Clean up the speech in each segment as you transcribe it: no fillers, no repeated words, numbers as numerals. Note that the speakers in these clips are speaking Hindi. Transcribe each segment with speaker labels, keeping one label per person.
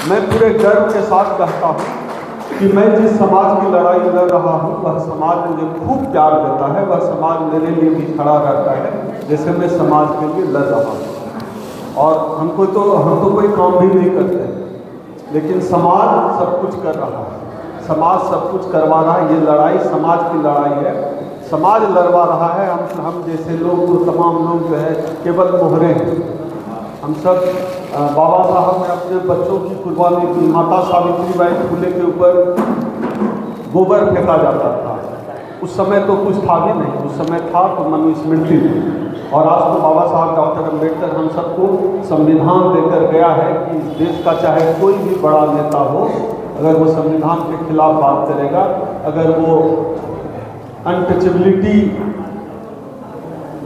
Speaker 1: मैं पूरे गर्व के साथ कहता हूँ कि मैं जिस समाज की लड़ाई लड़ रहा हूँ वह समाज मुझे खूब प्यार देता है, वह समाज मेरे लिए भी खड़ा रहता है जैसे मैं समाज के लिए लड़ रहा हूँ। और हम तो कोई काम भी नहीं करते, लेकिन समाज सब कुछ कर रहा है, समाज सब कुछ करवा रहा है। ये लड़ाई समाज की लड़ाई है, समाज लड़वा रहा है। हम जैसे लोग, तमाम लोग जो है केवल मोहरे हैं। हम सब बाबा साहब ने अपने बच्चों की कुर्बानी की। माता सावित्रीबाई फुले के ऊपर गोबर फेंका जाता था, उस समय तो कुछ था भी नहीं, उस समय था तो मनुस्मृति थी। और आज तो बाबा साहब डॉक्टर अम्बेडकर हम सबको संविधान देकर गया है कि देश का चाहे कोई भी बड़ा नेता हो, अगर वो संविधान के खिलाफ बात करेगा, अगर वो अनटचेबिलिटी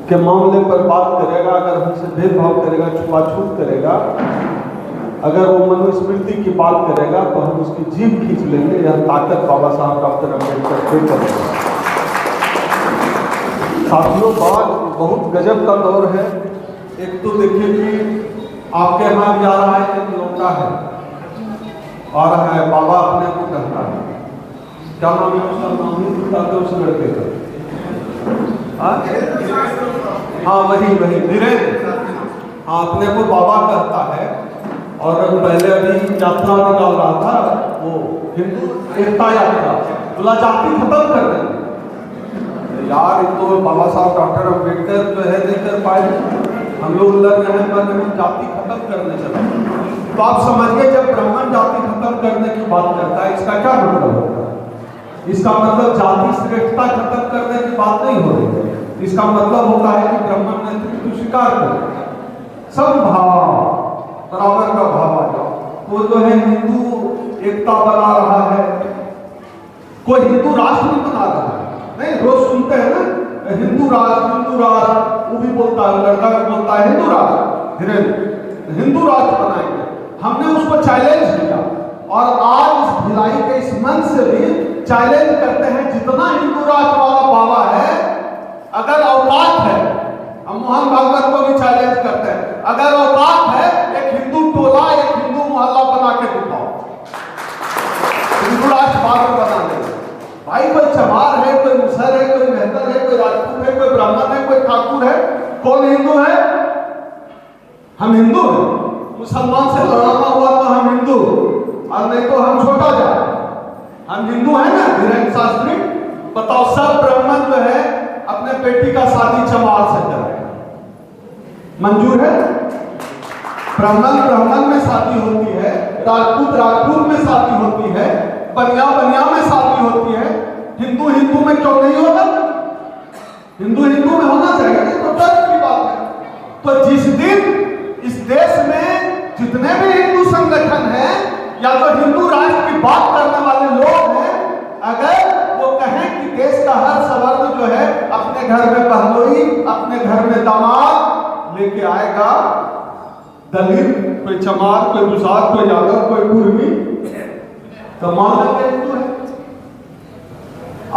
Speaker 1: के मामले पर बात करेगा, अगर हमसे भेदभाव करेगा, छुआछूत करेगा, अगर वो मनुस्मृति की बात करेगा तो हम उसकी जीभ खींच लेंगे। यह ताकत बाबा साहब डॉक्टर अम्बेडकर के करेंगे। साथियों, बहुत गजब का दौर है। एक तो देखिए कि आपके यहाँ भी आ रहा है, एक लौटा है, आ रहा है, बाबा अपने को कहता है, क्या नाम है उसका? नाम ही बताते उस लड़के का। हाँ वही धीरेन्द्र। हाँ, अपने को बाबा कहता है। और पहले अभी यात्रा निकाल रहा था, वो हिंदू एकता यात्रा, बोला जाति खत्म कर देंगे। यार, तो बाबा साहब डॉक्टर अम्बेडकर जो है नहीं कर पाए, हम लोग लड़ रहे हैं पर हम जाति खत्म करने चले। तो आप समझिए, जब ब्राह्मण जाति खत्म करने की बात करता है, इसका क्या मतलब होता है? इसका मतलब जाति श्रेष्ठता खत्म करने की बात नहीं हो रही है। इसका मतलब होता है कि ब्राह्मण नेतृत्व स्वीकार करे, समभाव, बराबर का भाव आ जाओ। वो जो है हिंदू एकता बना रहा है, कोई हिंदू राष्ट्र नहीं बना रहा है। नहीं, रोज सुनते हैं ना, हिंदू राष्ट्र, वो भी बोलता है, लड़का भी बोलता है हिंदू राष्ट्र, हिंदू राष्ट्र बनाएंगे। हमने उसको चैलेंज किया और आज इस भिलाई के इस मंच से भी चैलेंज करते हैं, जितना हिंदू राष्ट्र वाला बाबा है, अगर औकात है, हम मोहन भागवत को भी चैलेंज करते हैं, अगर औकात है, एक हिंदू टोला, एक हिंदू मोहल्ला बना के दिखाओ, हिंदू राष्ट्र बाबा बना दे। भाई, कोई चमार है, कोई मुसहर है, कोई मेहतर है, कोई राजपूत है, कोई ब्राह्मण है, कोई ठाकुर है, कौन हिंदू है? हम हिंदू हैं। मुसलमान से लड़ाना हुआ तो हम हिंदू, और नहीं तो हम छोटा जाए। हम हिंदू हैं ना धीरेन्द्र शास्त्री? बताओ, सब ब्राह्मण जो है अपने बेटी का शादी चमार से करें, मंजूर है? ब्राह्मण में शादी होती है, राजपूत में शादी होती है, बनिया में शादी होती है। हिंदू में क्यों नहीं होगा? हिंदू में होना चाहिए, तो तर्क की बात है। तो जिस दिन इस देश में जितने भी हिंदू संगठन हैं या तो हिंदू राष्ट्र की बात करने वाले लोग हैं, अगर वो कहें कि देश का हर सवर्ण जो है अपने घर में बहनोई, अपने घर में दामाद लेके आएगा, दलित, कोई चमार, कोई दुसाद, कोई यादव, कोई कुर्मी, तो मान लेते हिंदू है।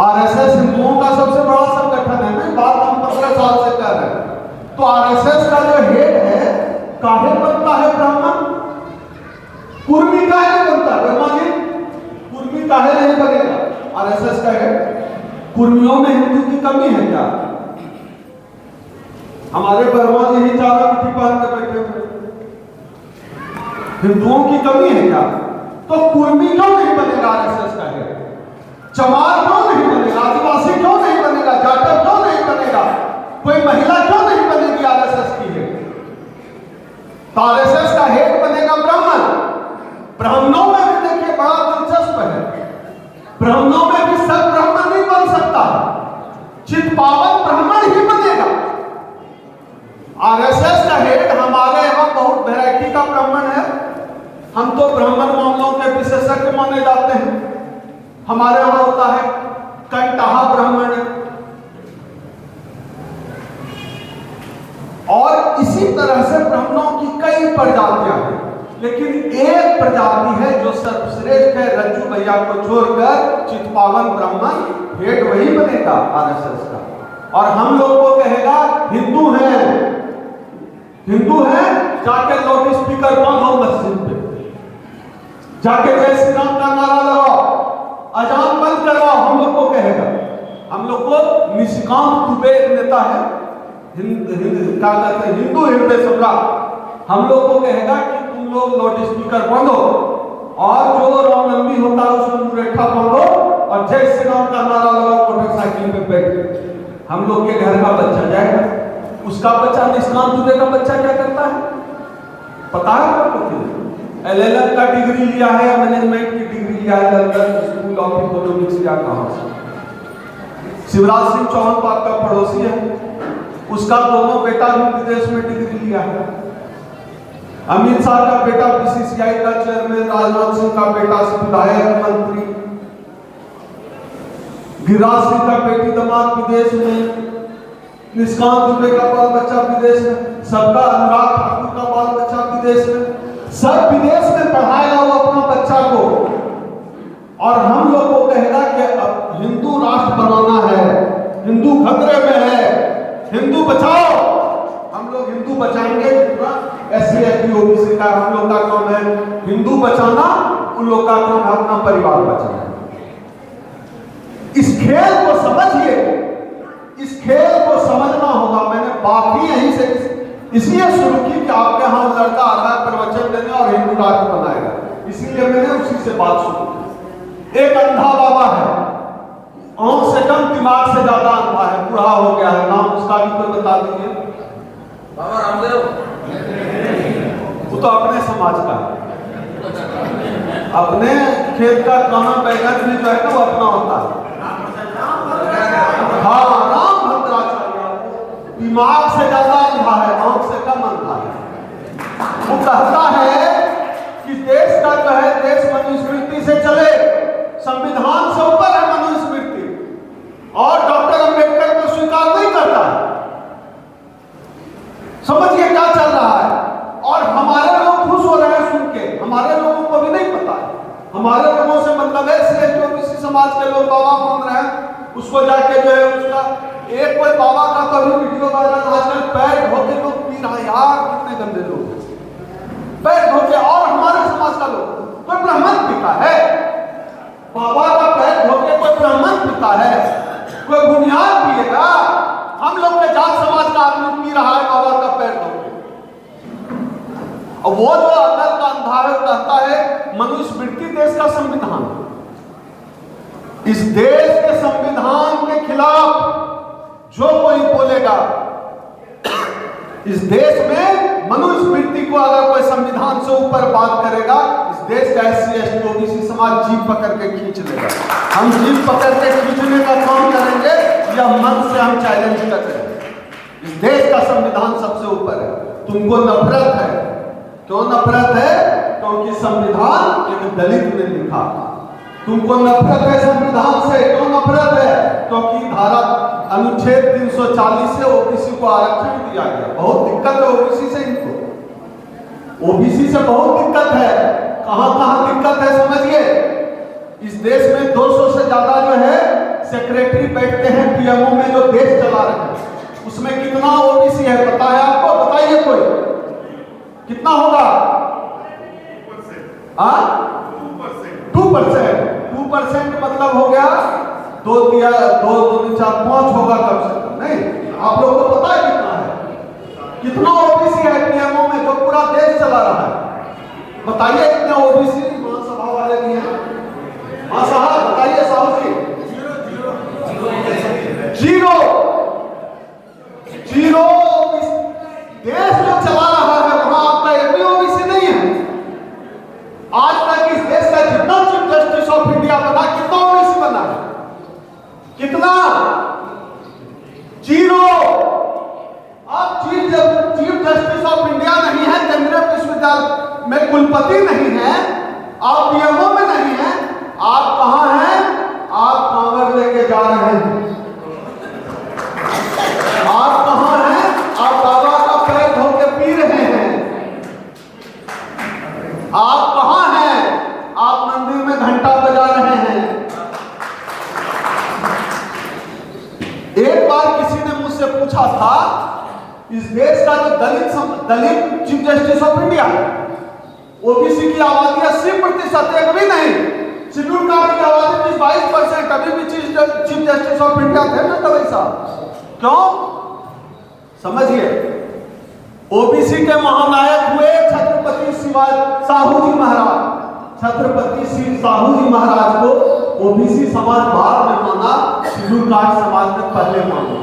Speaker 1: आरएसएस हिंदुओं का सबसे बड़ा संगठन है ना, बात हम 15 साल से कर रहे हैं। तो आरएसएस का जो हेड है, काहे बनता है ब्राह्मण? कुर्मी काहे बनता है? ब्रह्माजी, कुर्मी काहे नहीं बनेगा आरएसएस का हेड? कुर्मियों में हिंदू की कमी है क्या? हमारे ब्रह्मा जी ही चारों की पहन कर बैठे हुए, हिंदुओं की कमी है क्या? तो कुर्मी क्यों नहीं बनेगा आरएसएस का हेड? चमार क्यों नहीं बनेगा? आदिवासी क्यों नहीं बनेगा? जाटव क्यों नहीं बनेगा? कोई महिला क्यों नहीं बनेगी आरएसएस की हेड? तो आरएसएस का हेड बनेगा ब्राह्मण। ब्राह्मणों में भी देखिए बड़ा दिलचस्प है, ब्राह्मणों में भी सब ब्राह्मण नहीं बन सकता, चित्पावन ब्राह्मण ही बनेगा। आरएसएस का हेड हमारे यहाँ बहुत वैरायटी का ब्राह्मण है। हम तो ब्राह्मण मामलों के विशेषज्ञ माने जाते हैं। हमारे यहाँ होता है कंटाहा ब्राह्मण, और इसी तरह से ब्राह्मणों की कई प्रजातियां हैं, लेकिन एक प्रजाति है जो सर्वश्रेष्ठ है, रज्जू भैया को छोड़कर चित्पावन ब्राह्मण हेड वही बनेगा आरएसएस का। और हम लोग को कहेगा हिंदू है, जाके लाउड स्पीकर बंद हो मस्जिद पे, जाके जय श्री राम का नारा लगाओ, अजान बंद करवाओ, हम लोग को कहेगा। हम लोग को निशिकांत दुबे नेता है, क्या कहते हैं, हिंदू हृदय सम्राट, हम लोग को कहेगा कि तुम लोग लाउड स्पीकर बंद हो और जो रामनवमी होता है उसमें मुरेठा बांधो और जय श्री राम का नारा लगाओ मोटरसाइकिल पे बैठ। हम लोग के घर का बच्चा जाएगा, उसका बच्चा निशिकांत दुबे का बच्चा क्या करता है पता है आपको? LLM का डिग्री लिया है या मैनेजमेंट की डिग्री लिया है लंदन स्कूल ऑफ इकोनॉमिक्स या कहां से। शिवराज सिंह चौहान तो आपका पड़ोसी है, उसका दोनों बेटा भी विदेश में डिग्री लिया है। अमित शाह का बेटा BCCI का चेयरमैन, राजनाथ सिंह का बेटा विधायक मंत्री, गिरिराज सिंह का बेटी दामाद विदेश में, निशिकांत दुबे का बाल बच्चा विदेश में, सबका अनुराग ठाकुर का बाल बच्चा विदेश में, सब विदेश में पढ़ाएगा वो अपना बच्चा को। और हम लोग को कहेगा कि अब हिंदू राष्ट्र बनाना है, हिंदू खतरे में है, हिंदू बचाओ। हम लोग हिंदू बचाएंगे, SC ST OBC का हम लोग का काम है हिंदू बचाना, उन लोग का काम है अपना परिवार बचाना। इस खेल को समझिए, इस खेल को समझना होगा। मैंने बात ही यहीं से इसलिए शुरू की कि आपके यहाँ लड़का आता है प्रवचन देने और हिंदू राष्ट्र बनाएगा, इसीलिए मैंने उसी से बात शुरू की। एक अंधा बाबा है, आंख से कम दिमाग से ज्यादा अंधा है, बूढ़ा हो गया है, नाम उसका भी कोई बता दीजिए।
Speaker 2: बाबा रामदेव।
Speaker 1: वो तो अपने समाज का है, अपने खेत का खाना बैगन भी जो है ना वो अपना होता है। हाँ, राम भद्राचार्य दिमाग से ज्यादा अंधा है, आंख से कम अंधा है। वो कहता है कि देश का जो है देश मनुस्मृति से चले, संविधान से ऊपर है मनुस्मृति, और डॉक्टर अंबेडकर को स्वीकार नहीं करता है। समझिए क्या चल रहा है। और हमारे लोग खुश हो रहे हैं सुन के, हमारे लोगों को भी नहीं पता है। हमारे लोगों से मतलब है SC OBC समाज के लोग बाबा मान रहे हैं, उसको जाके जो है उसका एक कोई बाबा का तो अभी वीडियो वायरल, आजकल पैर धोके लोग पी रहा है। यार कितने गंदे लोग पैर धोके, और हमारे समाज का लोग कोई ब्राह्मण पीता है, बाबा का पैर धोके कोई ब्राह्मण पीता है, कोई बुनियाद पिएगा? हम लोग के जात समाज का आदमी पी रहा है बाबा का पैर धोके। और वो जो अकल का अंधा है कहता है मनुस्मृति देश का संविधान। इस देश के संविधान के खिलाफ जो कोई बोलेगा, इस देश में मनुस्मृति को अगर कोई संविधान से ऊपर बात करेगा, इस देश का SC ST OBC समाज जीप पकड़ के खींच लेगा। हम जीप पकड़ के खींचने का काम करेंगे या मन से हम चैलेंज करेंगे। इस देश का संविधान सबसे ऊपर है। तुमको नफरत है, क्यों नफरत है? क्योंकि संविधान एक दलित ने लिखा। तुमको नफरत है संविधान से, क्यों नफरत है? क्योंकि धारा अनुच्छेद 340 से OBC को आरक्षण दिया गया। बहुत दिक्कत है OBC से, इनको OBC से बहुत दिक्कत है। कहां कहां दिक्कत है समझिए। इस देश में 200 से ज्यादा जो है सेक्रेटरी बैठते हैं PMO में, जो देश चला रहे हैं। उसमें कितना OBC है पता है आपको? बताइए कोई, कितना होगा? 2% मतलब हो गया 2 दिया 2 2 4 5 होगा कम से कम। नहीं, आप लोग को पता है कितना है? कितना OBC है PMO में जो पूरा देश चला रहा है? बताइए कितने OBC महासभा वाले भी हैं? हाँ साहब बताइए साहब जी। 0 देश जो चला रहा है वहां आपका एक भी OBC नहीं है। आज तक इस देश का जितना चीफ जस्टिस ऑफ इंडिया बना, कितना OBC बना है? कितना? 0। आप चीफ जस्टिस ऑफ इंडिया नहीं है, केंद्रीय विश्वविद्यालय में कुलपति नहीं है, आप PMO में नहीं है, आप कहां हैं? आप कांवर लेके जा रहे हैं। आप कहां हैं? आप बाबा का पैर धो के पी रहे हैं। आप कहां हैं? आप मंदिर में घंटा बजा रहे हैं। एक बार किसी ने मुझसे पूछा था, इस देश का जो Dalit chief justice of India, OBC की आबादी 80% समझिए, ओबीसी के महानायक हुए छत्रपति साहू जी महाराज। छत्रपति साहू जी महाराज को ओबीसी समाज बाद में माना, शेड्यूल कास्ट समाज ने पहले माना।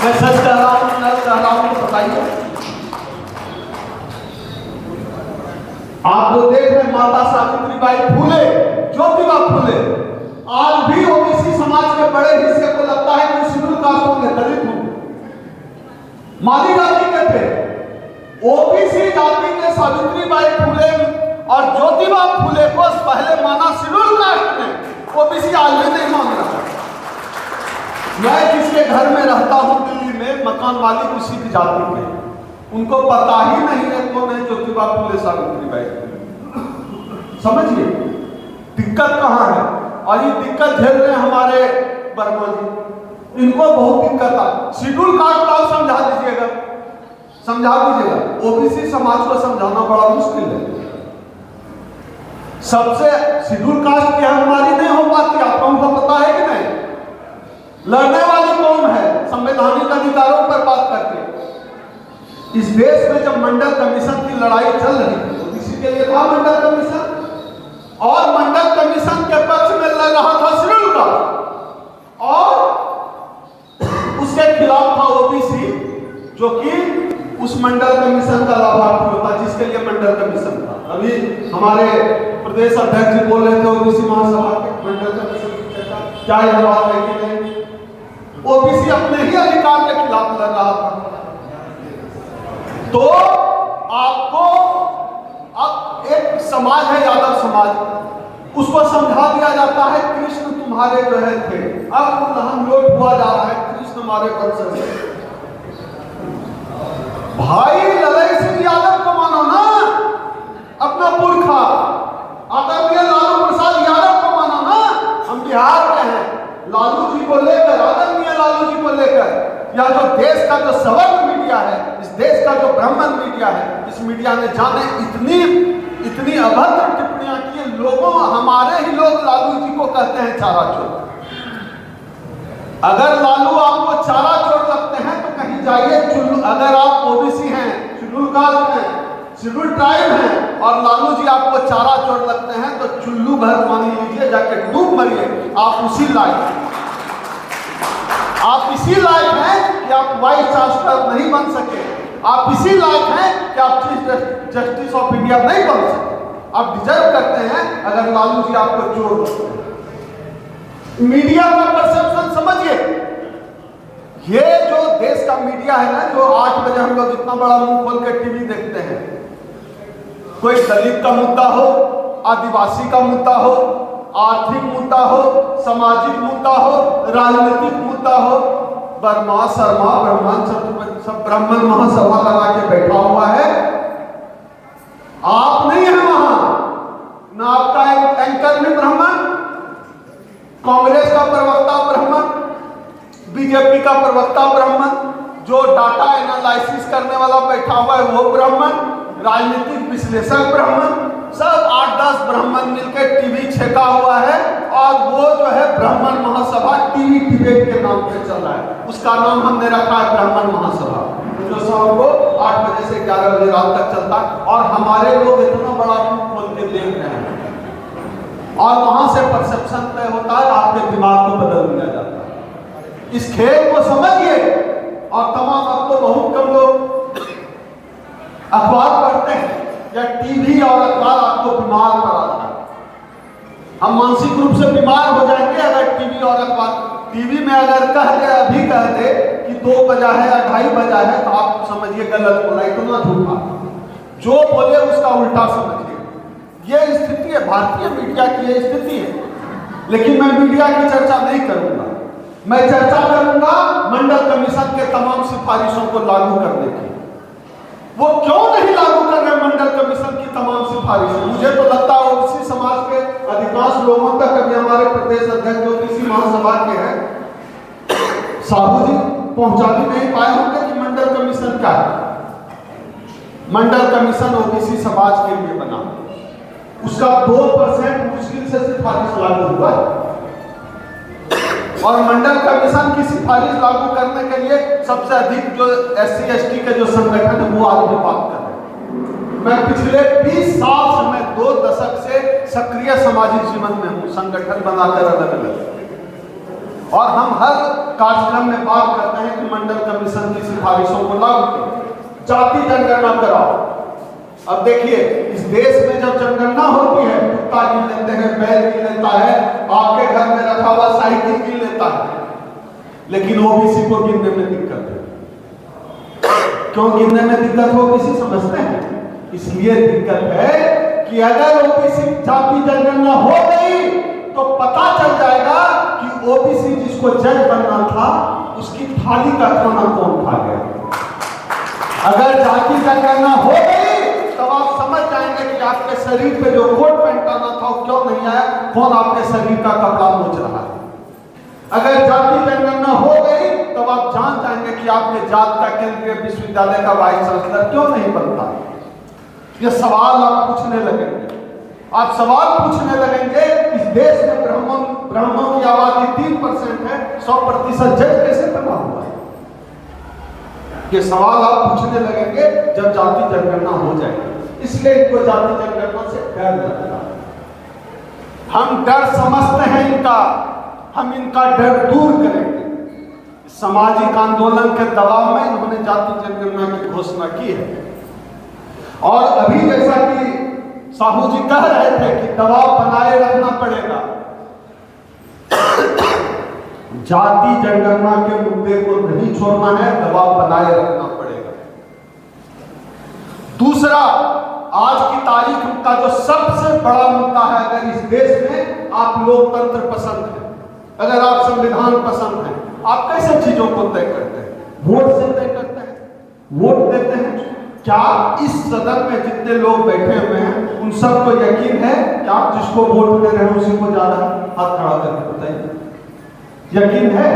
Speaker 1: मैं सच कह रहा हूं, सच कह रहा हूं, तो बताइए। आप जो देख रहे माता सावित्रीबाई फुले, ज्योतिबा फुले, आज भी ओबीसी समाज के बड़े हिस्से को लगता है कि शेड्यूल कास्ट होंगे, दलित होंगे, माली जाति के थे। ओबीसी जाति के सावित्रीबाई फुले और ज्योतिबा फुले को पहले माना शेड्यूल कास्ट ने, ओबीसी आज भी नहीं मान रहा। मैं जिसके घर में रहता हूं दिल्ली में, मकान मालिक उसी की जाति के, उनको पता ही नहीं है कौन है ज्योतिबा फुले सावित्रीबाई। समझिए दिक्कत कहां है। और ये दिक्कत झेल रहे हमारे वर्मा जी, इनको बहुत दिक्कत है। शेड्यूल कास्ट को समझा दीजिएगा, समझा दीजिएगा। ओबीसी समाज को समझाना बड़ा मुश्किल है। सबसे शेड्यूल कास्ट की हमारी नहीं हो पाती, आप लोगों को पता है कि नहीं। लड़ने वाली कौन है संवैधानिक अधिकारों पर बात करके। इस देश में जब मंडल कमीशन की लड़ाई चल रही थी, ओबीसी के लिए था मंडल कमीशन, और मंडल कमीशन के पक्ष में लड़ रहा था शेड्यूल कास्ट, और उसके खिलाफ था ओबीसी, जो कि उस मंडल कमीशन का लाभार्थी होता, जिसके लिए मंडल कमीशन था। अभी हमारे प्रदेश अध्यक्ष जी बोल रहे थे ओबीसी महासभा के मंडल कमीशन की चर्चा, क्या यह बात है कि नहीं। ओबीसी अपने ही अधिकार के खिलाफ लड़ रहा था। तो आपको अब एक समाज है यादव समाज, उसको समझा दिया जाता है कृष्ण तुम्हारे ग्रह थे, अब हम लोट हुआ जा रहा है कृष्ण हमारे वंशज है। भाई ललई सिंह यादव को मानो ना, अपना पुरखा आदरणीय लालू प्रसाद यादव को मानो ना। हम बिहार के हैं, लालू जी को लेकर, आदरणीय लालू जी को लेकर, या जो देश का जो सवर्ण मीडिया है, इस देश का जो ब्राह्मण मीडिया है, इस मीडिया ने जाने इतनी अभद्र टिप्पणियां की। लोगों, हमारे ही लोग लालू जी को कहते हैं चारा चोर। अगर लालू आपको चारा चोर लगते हैं तो कहीं जाइए, अगर आप ओबीसी हैं, शेड्यूल कास्ट हैं, शेड्यूल ट्राइब हैं, और लालू जी आपको चारा चोर लगते हैं, तो चुल्लू भर पानी लीजिए, जाके डूब मरिए। आप उसी लायक, आप इसी लायक हैं कि आप वाइस चांसलर नहीं बन सके, आप इसी लायक हैं कि आप चीफ जस्टिस ऑफ इंडिया नहीं बन सके। आप डिजर्व करते हैं अगर लालू जी आपको चोर लगते हैं। मीडिया का परसेप्शन समझिए। ये जो देश का मीडिया है ना, जो 8 बजे हम लोग इतना बड़ा मुंह खोल के टीवी देखते हैं, कोई दलित का मुद्दा हो, आदिवासी का मुद्दा हो, आर्थिक मुद्दा हो, सामाजिक मुद्दा हो, राजनीतिक मुद्दा हो, वर्मा शर्मा ब्राह्मण सब ब्राह्मण महासभा लगा के बैठा हुआ है। आप नहीं है वहां, ना आपका एंकर भी ब्राह्मण, कांग्रेस का प्रवक्ता ब्राह्मण, बीजेपी का प्रवक्ता ब्राह्मण, जो डाटा एनालिसिस करने वाला बैठा हुआ है वो ब्राह्मण, राजनीतिक विश्लेषक ब्राह्मण, सब 8-10 ब्राह्मण मिलकर टीवी छेका हुआ है। और वो जो है ब्राह्मण महासभा टीवी डिबेट के नाम पे चल रहा है, उसका नाम हमने रखा है ब्राह्मण महासभा, जो शाम को 8 बजे से 11 बजे रात तक चलता है। और हमारे लोग इतना बड़ा मुंह खोल के देख रहे हैं, और वहां से परसेप्शन तय होता है, आपके दिमाग को बदल दिया जाता है। इस खेल को समझिए। और तमाम, अब तो बहुत कम लोग अखबार पढ़ते हैं, या टीवी और अखबार आपको बीमार करा रहा है। हम मानसिक रूप से बीमार हो जाएंगे अगर टीवी और अखबार, टीवी में अगर अभी कह दे कि 2 बजा है या 2:30 बजा है, तो आप समझिए गलत बोला, इतना झूठा। जो बोले उसका उल्टा समझिए। ये स्थिति है, भारतीय मीडिया की ये स्थिति है। लेकिन मैं मीडिया की चर्चा नहीं करूंगा, मैं चर्चा करूंगा मंडल कमीशन के तमाम सिफारिशों को लागू करने की। वो क्यों नहीं लागू कर रहे मंडल कमीशन की तमाम सिफारिशें? मुझे तो लगता है ओबीसी समाज के अधिकांश लोगों तक, अभी हमारे प्रदेश अध्यक्ष ओबीसी महासभा के हैं, साहू जी पहुंचा भी नहीं पाए होंगे कि मंडल कमीशन क्या है। मंडल कमीशन ओबीसी समाज के लिए बना, उसका 2% मुश्किल से सिफारिश लागू हुआ है। और मंडल कमीशन की सिफारिश लागू करने के लिए सबसे अधिक जो SC/ST के जो संगठन है वो आगे बात कर रहे हैं। मैं पिछले 20 साल से, मैं 2 दशक से सक्रिय सामाजिक जीवन में हूँ, संगठन बनाकर अलग अलग, और हम हर कार्यक्रम में बात करते हैं कि मंडल कमीशन की सिफारिशों को लागू करें, जाति जनगणना कराओ। अब देखिए, इस देश में जब जनगणना होती है, कुत्ता गिन लेते हैं, बैल गिन लेता है, आपके घर में रखा हुआ साइकिल गिन लेता है, लेकिन OBC को गिनने में दिक्कत है। क्यों गिनने में दिक्कत हो OBC समझते हैं? इसलिए दिक्कत है कि अगर OBC जाति जनगणना हो गई तो पता चल जाएगा कि OBC जिसको जज बनना था उसकी थाली का खाना कौन खा गया। अगर जाति जनगणना हो गई तब आप समझ जाएंगे कि आपके शरीर पे जो कोट पैंट करना था वो क्यों नहीं आया, कौन आपके शरीर का कपड़ा नोच रहा है। अगर जाति जनगणना हो गई तब आप जान जाएंगे कि आपके जात का केंद्रीय विश्वविद्यालय का वाइस चांसलर क्यों नहीं बनता। ये सवाल आप पूछने लगेंगे, आप सवाल पूछने लगेंगे, इस देश में ब्राह्मणों की आबादी 3% है, 100% जज कैसे बना हुआ है। ये सवाल आप पूछने लगेंगे जब जाति जनगणना हो जाएगी। इसलिए इनको जाति जनगणना से डर लगता है। हम डर समझते हैं इनका, हम इनका डर दूर करेंगे। सामाजिक आंदोलन के दबाव में इन्होंने जाति जनगणना की घोषणा की है। और अभी जैसा कि साहू जी कह रहे थे कि दबाव बनाए रखना पड़ेगा, जाति जनगणना के मुद्दे को नहीं छोड़ना है, दबाव बनाए रखना पड़ेगा। दूसरा, आज की तारीख का जो सबसे बड़ा मुद्दा है, अगर इस देश में आप लोकतंत्र पसंद है, अगर आप संविधान पसंद है, आप कैसे चीजों को तय करते हैं? वोट से तय करते हैं, वोट देते हैं। क्या इस सदन में जितने लोग बैठे हुए हैं उन सबको यकीन है कि आप जिसको वोट दे रहे हैं उसी को ज्यादा? हाथ खड़ा करके बताइए, यकीन है?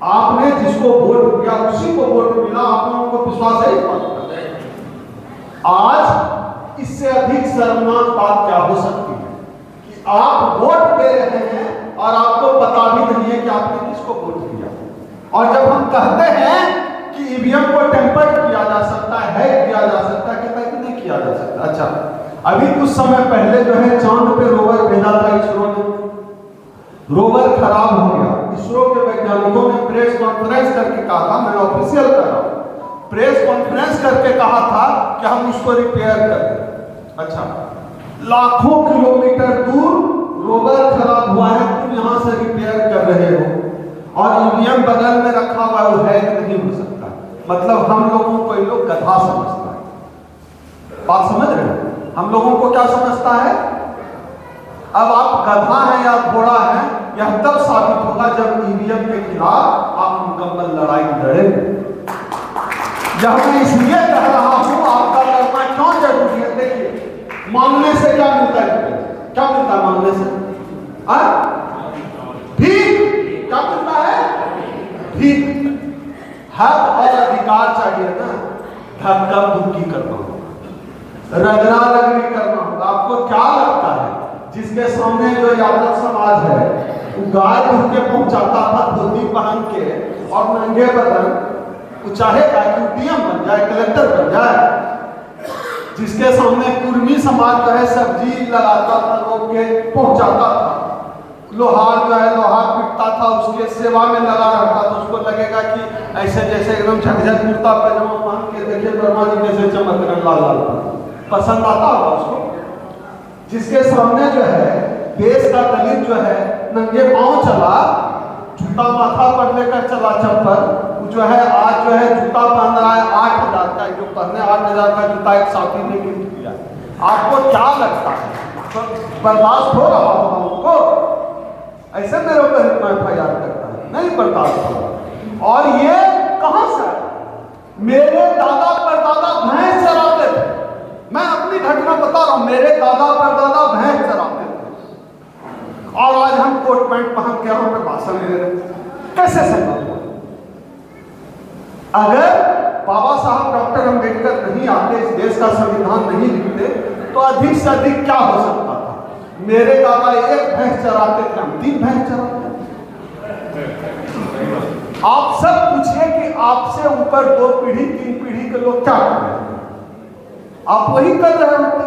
Speaker 1: आपने जिसको वोट दिया उसी को वोट मिला, आप लोगों को विश्वास है इस बात पर? आज इससे अधिक शर्मनाक बात क्या हो सकती है कि आप वोट दे रहे हैं और आपको पता भी नहीं है कि आपने किसको वोट दिया। और जब हम कहते हैं कि ईवीएम को टेम्पर्ड किया जा सकता है, किया जा सकता है, कहता है कि नहीं किया जा सकता। अच्छा, अभी कुछ समय पहले जो है चांद पे रोवर भेजा था इसरो ने, रोवर खराब हो गया। इसरो के वैज्ञानिकों ने प्रेस कॉन्फ्रेंस करके कहा था, मैं ऑफिशियल कर रहा हूं, प्रेस कॉन्फ्रेंस करके कहा था कि हम उसको रिपेयर करें। अच्छा, लाखों किलोमीटर दूर रोवर खराब हुआ है, तुम यहां से रिपेयर कर रहे हो और ईवीएम बगल में रखा हुआ है, वो हैक नहीं हो सकता। मतलब हम लोगों को ये लोग गधा समझता है। बात समझ रहे हैं? हम लोगों को क्या समझता है? अब आप गधा हैं या घोड़ा हैं, यह तब साबित होगा जब ईवीएम के खिलाफ आप मुकम्मल लड़ाई लड़ेंगे। यह मैं इसलिए कह रहा हूं, आपका लड़ना क्यों जरूरी है। देखिए, मांगने से क्या मिलता है? क्या मिलता है मांगने से? भीख। क्या मिलता है? भीख। हक और अधिकार चाहिए ना, धक्का धुक्की करना होगा, रगड़ा रगड़ी करना होगा। आपको क्या लगता है जिसके सामने जो यादव समाज है वो गाय दूध के पहुंचाता था धोती पहन के और नंगे बदन, वो चाहेगा कि डीएम बन जाए, कलेक्टर बन जाए। जिसके सामने कुर्मी समाज जो है सब्जी लगाता था, लोग के पहुंचाता था, लोहार जो है लोहा पीटता था, उसके सेवा में लगा रहता था, उसको लगेगा कि ऐसे जैसे एकदम झकझक कुर्ता पैजामा पहन के देखिए वर्मा जी कैसे चमक रहे, लाल लाल पसंद आता होगा उसको। जिसके सामने जो है देश का दलित जो है नंगे पांव चला, जूता माथा पर लेकर चला चप्पल, जो है आज जो है जूता पहन रहा है 8,000 का, जो पहने 8,000 का जूता एक साथी ने गिफ्ट किया। आपको क्या लगता है? तो बर्दाश्त हो रहा होगा उनको? ऐसे मेरे ऊपर इतना FIR करता है, नहीं बर्दाश्त होगा। और ये कहां से? मेरे दादा परदादा भैंस चराते थे, मैं अपनी घटना बता रहा हूं, मेरे दादा परदादा भैंस चराते थे और आज हम कोट पैंट पहन के यहाँ पे भाषण दे रहे हैं। कैसे संभव? अगर बाबा साहब डॉक्टर अंबेडकर नहीं आते, इस देश का संविधान नहीं लिखते, तो अधिक से अधिक क्या हो सकता था? मेरे दादा एक भैंस चराते थे, हम 3 भैंस चराते थे। आप सब पूछिए कि आपसे ऊपर 2 पीढ़ी 3 पीढ़ी के लोग क्या कर रहे हैं, आप वही कर रहे होते।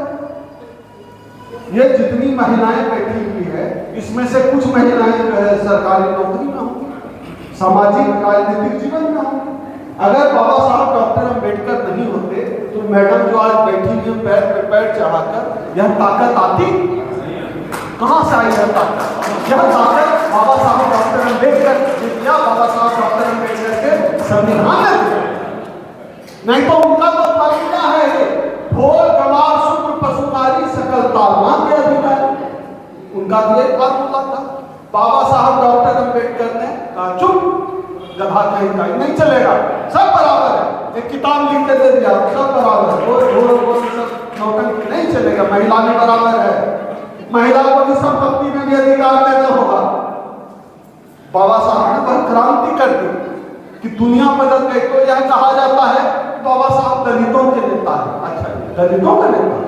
Speaker 1: ये जितनी महिलाएं बैठी हुई है, इसमें से कुछ महिलाएं जो है सरकारी नौकरी में होंगी, सामाजिक राजनीतिक जीवन में होंगी। अगर बाबा साहब डॉक्टर अम्बेडकर नहीं होते तो मैडम जो आज बैठी हुई पैर पे पैर चढ़ाकर यह ताकत आती कहां से आई है ताकत? यह ताकत बाबा साहब डॉक्टर अम्बेडकर या बाबा साहब डॉक्टर अम्बेडकर के संविधान में दिया। नहीं तो उनका तो फॉर्मूला है ढोल गवार शुक्र पशुकारी सकल तालमा के अधिकार, उनका तो एक फॉर्मूला था। बाबा साहब डॉक्टर अम्बेडकर ने कहा चुप, गधा कहीं का नहीं चलेगा, सब बराबर है, एक किताब लिख के दे दिया, सब बराबर है, ढोल सब नौटंकी नहीं चलेगा, महिला भी बराबर है, महिला को भी संपत्ति में भी अधिकार देना होगा। बाबा साहब ने बहुत क्रांति कर दी कि दुनिया बदल गई। तो यह कहा जाता है बाबा साहब दलितों के नेता है। अच्छा, दलितों के नेता,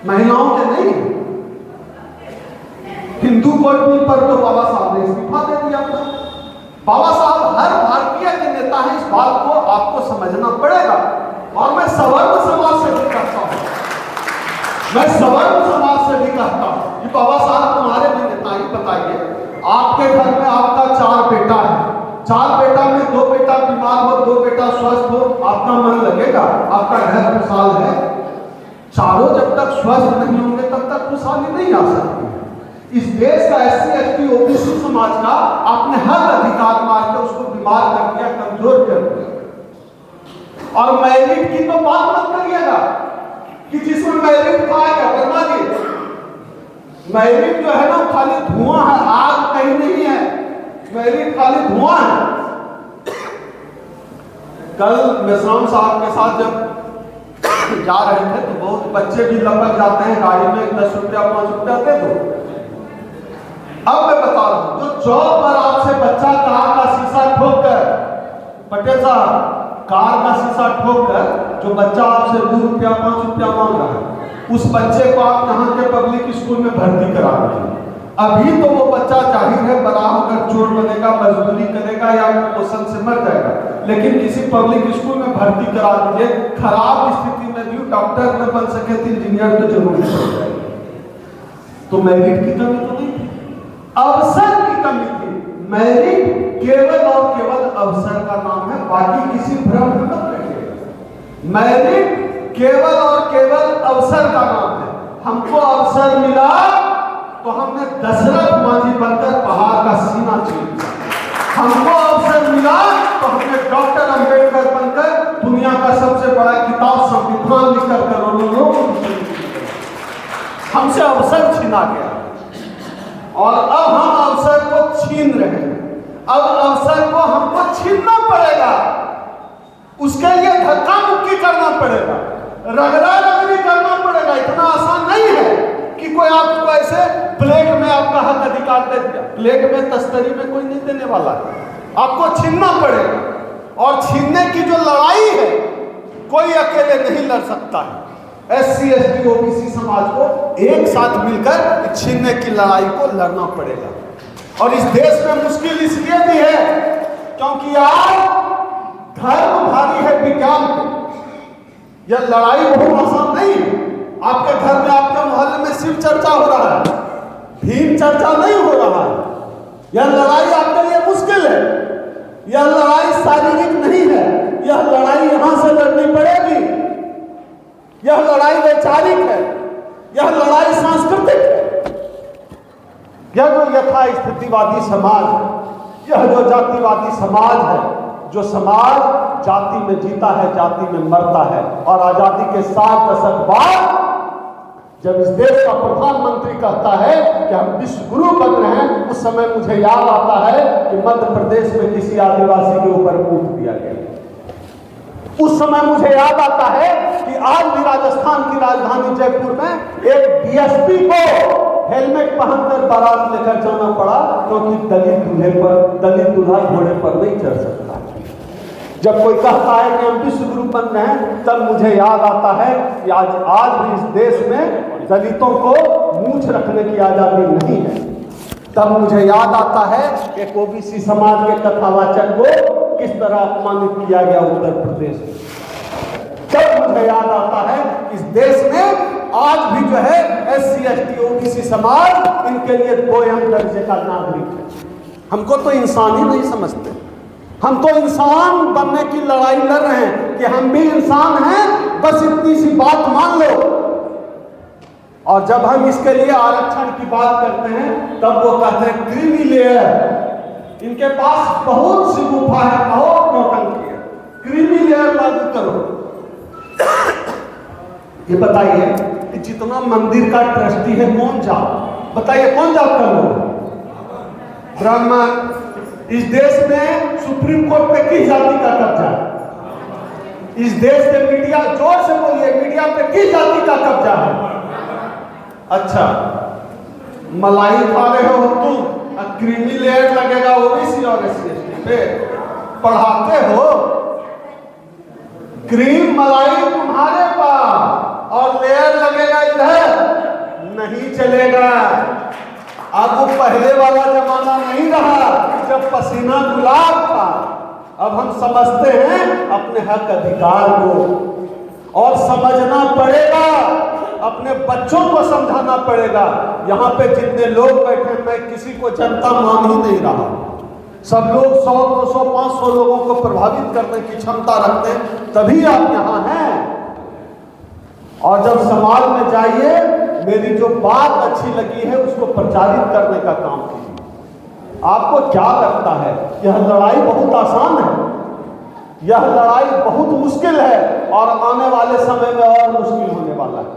Speaker 1: महिलाओं के नहीं। हिंदू कोड बिल पर तो बाबा साहब ने इस्तीफा दे दिया था। बाबा साहब हर भारतीय के नेता हैं, इस बात को आपको समझना पड़ेगा। और मैं सवर्ण समाज से भी कहता हूं, मैं सवर्ण समाज से भी कहता हूं कि बाबा साहब तुम्हारे भी नेता ही बताइए, आपके घर में आपका 4 बेटा है, 4 बेटा में 2 बेटा बीमार हो, 2 बेटा स्वस्थ हो, आपका मन लगेगा? आपका घर खुशहाल है? चारों जब तक स्वस्थ नहीं होंगे तब तक खुशहाली नहीं आ सकती। इस देश का SC ST OBC समाज का आपने हर अधिकार मार के उसको बीमार कर दिया, कमजोर कर दिया। और मेरिट की तो बात मत करिएगा कि जिसमें मेरिट पाएगा बना दिए। मेरिट जो है ना खाली धुआं है, आग कहीं नहीं है, मेरिट खाली धुआं है। कल मेश्राम साहब के साथ जब जा रहे थे तो बहुत बच्चे भी लपक जाते हैं गाड़ी में, 10 रुपया 5 रुपया दे दो। अब मैं बता रहा हूं, जो चौक पर आपसे बच्चा कार का शीशा ठोक कर, पटेल साहब कार का शीशा ठोक कर जो बच्चा आपसे 2 रुपया 5 रुपया मांग रहा है, उस बच्चे को आप यहाँ के पब्लिक स्कूल में भर्ती करा दीजिए। अभी तो वो बच्चा जाहिर है बड़ा होकर चोर बनेगा, मजदूरी करेगा या पोषण से मर जाएगा, लेकिन किसी पब्लिक स्कूल में भर्ती करा दीजिए। खराब स्थिति में भी डॉक्टर न बन सके तो इंजीनियर तो जरूर हो जाएगा। तो मेरिट की कमी तो नहीं थी, अवसर की कमी थी। मेरिट केवल और केवल अवसर का नाम है, बाकी किसी भ्रम में मत रखिए। मेरिट केवल और केवल अवसर का नाम है। हमको अवसर मिला तो हमने दशरथ मांझी बनकर पहाड़ का सीना चीर दिया। हमको अवसर मिला तो हमने डॉक्टर अम्बेडकर बनकर दुनिया का सबसे बड़ा किताब संविधान लिखकर करोड़ों लोगों को हमसे अवसर छीना गया और अब हम अवसर को छीन रहे हैं। अब अवसर को हमको छीनना पड़ेगा, उसके लिए धक्का मुक्की करना पड़ेगा, रगड़ा रगड़ी करना पड़ेगा। इतना आसान नहीं है कि कोई आपको ऐसे प्लेट में आपका हक अधिकार दे दिया। प्लेट में तस्तरी में कोई नहीं देने वाला है, आपको छीनना पड़ेगा। और छीनने की जो लड़ाई है कोई अकेले नहीं लड़ सकता है। SC ST OBC समाज को एक साथ मिलकर छीनने की लड़ाई को लड़ना पड़ेगा। और इस देश में मुश्किल इसलिए भी है क्योंकि आज धर्म भारी है विज्ञान पे। यह लड़ाई बहुत आसान नहीं है। आपके घर में आपके मोहल्ले में शिव चर्चा हो रहा है, भीम चर्चा नहीं हो रहा है। यह लड़ाई आपके लिए मुश्किल है। यह लड़ाई शारीरिक नहीं है, यह लड़ाई यहां से लड़नी पड़ेगी। यह लड़ाई वैचारिक है, यह लड़ाई सांस्कृतिक है। यह जो यथा स्थितिवादी समाज है, यह जो जातिवादी समाज है, जो समाज जाति में जीता है, जाति में मरता है। और आजादी के 7 दशक बाद जब इस देश का प्रधानमंत्री कहता है कि हम विश्व गुरु बन रहे हैं, उस समय मुझे याद आता है कि मध्य प्रदेश में किसी आदिवासी के ऊपर कूट दिया गया। उस समय मुझे याद आता है कि आज भी राजस्थान की राजधानी जयपुर में एक DSP को हेलमेट पहनकर बारात लेकर जाना पड़ा क्योंकि दलित दूल्हा घोड़े पर नहीं चढ़ सकता। जब कोई कहता है कि हम विश्व गुरु बन रहे हैं, तब मुझे याद आता है कि आज भी इस देश में दलितों को मूंछ रखने की आजादी नहीं है। तब मुझे याद आता है कि ओबीसी समाज के कथावाचक को किस तरह अपमानित किया गया उत्तर प्रदेश में। तब मुझे याद आता है इस देश में आज भी जो है SC ST OBC समाज इनके लिए 2M दर्जे का नागरिक है। हमको तो इंसान ही नहीं समझते। हम तो इंसान बनने की लड़ाई लड़ रहे हैं कि हम भी इंसान हैं, बस इतनी सी बात मान लो। और जब हम इसके लिए आरक्षण की बात करते हैं तब वो कहते हैं क्रीमी लेयर। इनके पास बहुत सी गुफा है, बहुत नौटंकी है, क्रीमी लेयर लागू करो। ये बताइए कि जितना मंदिर का ट्रस्टी है कौन जात, बताइए कौन जात का लोग? ब्राह्मण। इस देश में सुप्रीम कोर्ट पे किस जाति का कब्जा है? इस देश के मीडिया, जोर से बोलिए, मीडिया पे किस जाति का कब्जा है? अच्छा, मलाई खा रहे हो तुम, क्रीमी लेयर लगेगा ओबीसी और SC ST पे, पढ़ाते हो। क्रीम मलाई तुम्हारे पास और लेयर लगेगा इधर, नहीं चलेगा। अब वो पहले वाला जमाना नहीं रहा जब पसीना गुलाब था। अब हम समझते हैं अपने हक अधिकार को, और समझना पड़ेगा, अपने बच्चों को समझाना पड़ेगा। यहाँ पे जितने लोग बैठे, मैं किसी को जनता मान ही नहीं रहा। सब लोग 100, 200, 500 लोगों को प्रभावित करने की क्षमता रखते हैं, तभी आप यहाँ हैं। और जब समाज में जाइए, मेरी जो बात अच्छी लगी है उसको प्रचारित करने का काम कीजिए। आपको क्या लगता है यह लड़ाई बहुत आसान है? यह लड़ाई बहुत मुश्किल है और आने वाले समय में और मुश्किल होने वाला है।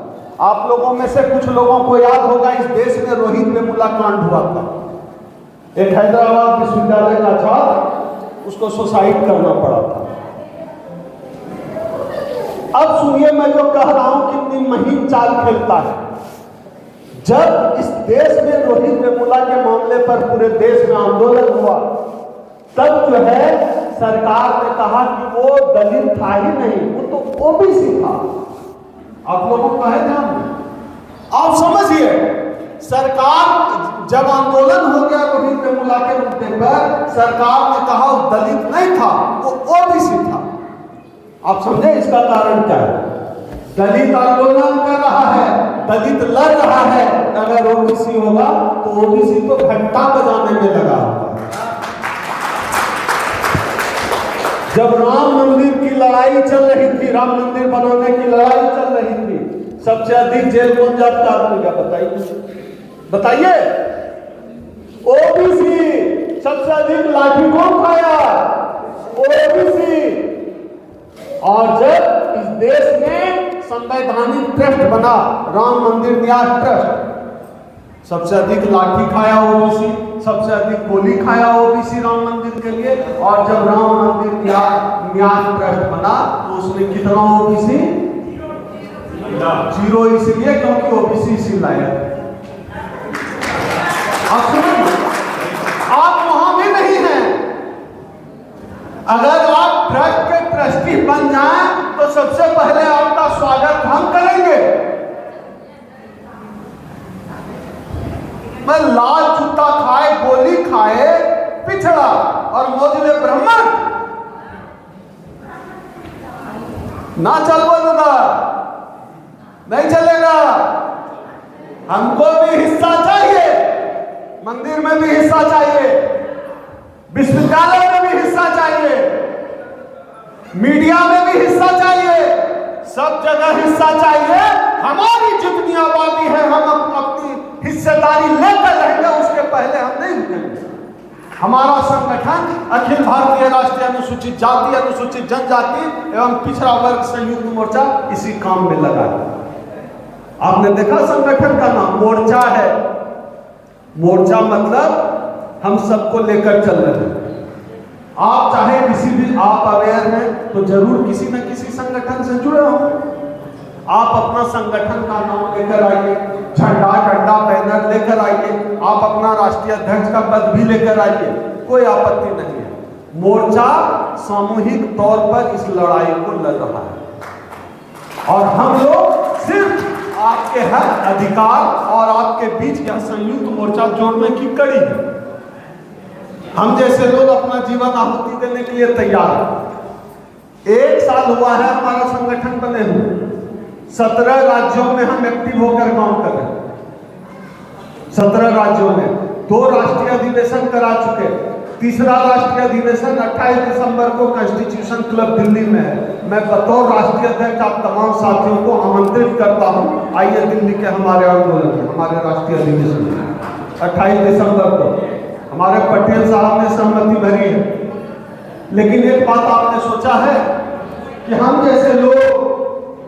Speaker 1: आप लोगों में से कुछ लोगों को याद होगा इस देश में रोहित वेमुला कांड हुआ था। एक हैदराबाद विश्वविद्यालय का छात्र, उसको सुसाइड करना पड़ा था। अब सुनिए मैं जो कह रहा हूं कितनी महीन चाल खेलता है। जब इस देश में रोहित वेमुला के मामले पर पूरे देश में आंदोलन हुआ, तब जो है सरकार ने कहा कि वो दलित था ही नहीं, वो तो ओबीसी था। आप लोगों को है ध्यान, आप समझिए, सरकार जब आंदोलन हो गया रोहित वेमुला के मुद्दे पर, सरकार ने कहा वो दलित नहीं था, वो ओबीसी था। आप समझे इसका कारण क्या है? दलित आंदोलन कर रहा है, दलित लड़ रहा है, अगर ओबीसी होगा तो ओबीसी तो घंटा बजाने में लगा होगा। जब राम मंदिर की लड़ाई चल रही थी, राम मंदिर बनाने की लड़ाई चल रही थी, सबसे अधिक जेल कौन जात का आदमी का बताइए? ओबीसी। सबसे अधिक लाठी कौन खाया? ओबीसी। और जब इस देश में संवैधानिक ट्रस्ट बना, राम मंदिर न्यास ट्रस्ट, सबसे अधिक लाठी खाया ओबीसी, सबसे अधिक गोली खाया ओबीसी राम मंदिर के लिए। और जब राम मंदिर न्यास ट्रस्ट बना तो उसमें कितना ओबीसी? 0, इसलिए क्योंकि ओबीसी इसी लायक। आप सुनिए, आप वहां भी नहीं हैं। अगर आप ट्रस्ट के ट्रस्टी बन जाएं तो सबसे पहले आपका स्वागत हम करेंगे। मैं लाल जूता खाए, गोली खाए पिछड़ा और मोजले ब्राह्मण ना चलो दादा, नहीं चलेगा। हमको भी हिस्सा चाहिए, मंदिर में भी हिस्सा चाहिए, विश्वविद्यालय में भी हिस्सा चाहिए, मीडिया में भी हिस्सा चाहिए, सब जगह हिस्सा चाहिए। हमारी जितनी आबादी है हम अपनी हिस्सेदारी लेकर रहेंगे, उसके पहले हम नहीं रुकेंगे। हमारा संगठन अखिल भारतीय राष्ट्रीय अनुसूचित जाति, अनुसूचित जनजाति एवं पिछड़ा वर्ग संयुक्त मोर्चा इसी काम में लगा है। आपने देखा संगठन का नाम मोर्चा है। मोर्चा मतलब हम सबको लेकर चल रहे हैं। आप चाहे किसी भी, आप अवेयर हैं तो जरूर किसी न किसी संगठन से जुड़े हों। आप अपना संगठन का नाम लेकर आइए, झंडा डंडा बैनर लेकर आइए, आप अपना राष्ट्रीय अध्यक्ष का पद भी लेकर आइए, कोई आपत्ति नहीं है। मोर्चा सामूहिक तौर पर इस लड़ाई को लड़ रहा है और हम लोग सिर्फ आपके हर अधिकार और आपके बीच यह संयुक्त मोर्चा जोड़ने की कड़ी है। हम जैसे लोग अपना जीवन आहुति देने के लिए तैयार हैं। 1 साल हुआ है हमारा संगठन बने हुए, 17 राज्यों में हम एक्टिव होकर काम कर रहे हैं। 17 राज्यों में 2 राष्ट्रीय अधिवेशन करा चुके। तीसरा राष्ट्रीय अधिवेशन 28 दिसंबर को कॉन्स्टिट्यूशन क्लब दिल्ली में है। मैं बतौर राष्ट्रीय अध्यक्ष आप तमाम साथियों को आमंत्रित करता हूं, आइए दिल्ली के हमारे आंदोलन में, हमारे राष्ट्रीय अधिवेशन में 28 दिसंबर को। हमारे पटेल साहब ने सहमति भरी है। लेकिन एक बात आपने सोचा है कि हम जैसे लोग,